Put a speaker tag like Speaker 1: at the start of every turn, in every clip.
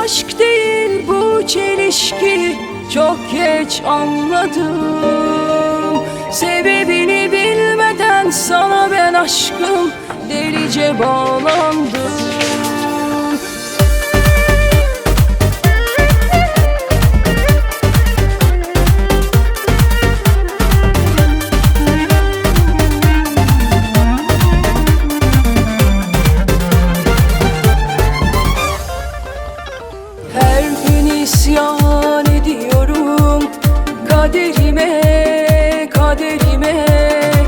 Speaker 1: aşk değil bu çelişki, çok geç anladım. Sebebini bilmeden sana ben aşkım delice bağlandım. Her gün isyan ediyorum kaderime, kaderime.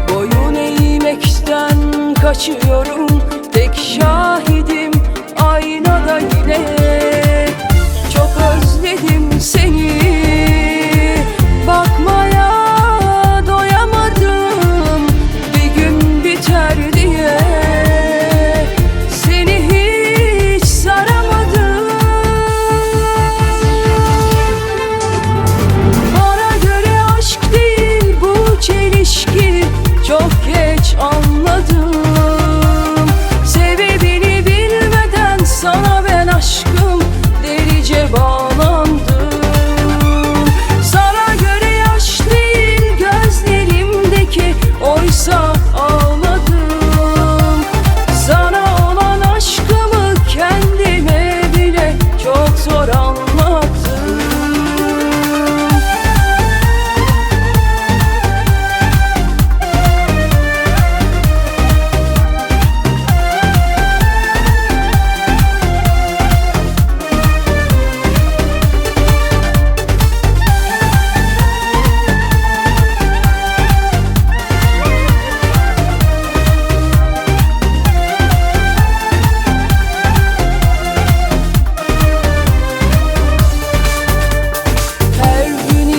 Speaker 1: Boyun eğmekten kaçıyorum, tek şahidim aynada yine. Çok özledim seni, bakmaya doyamadım, bir gün biter diye. Seni hiç saramadım. Bana göre aşk değil bu çelişki, çok geç anladım. Sebebini bilmeden sana ben aşkım delice bağlandım. Sana göre yaş değil gözlerimdeki, oysa ağladım. Sana olan aşkımı kendime bile çok zor anlattım.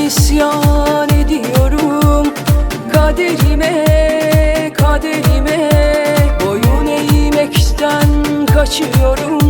Speaker 1: İsyan ediyorum kaderime, kaderime. Boyun eğmekten kaçıyorum,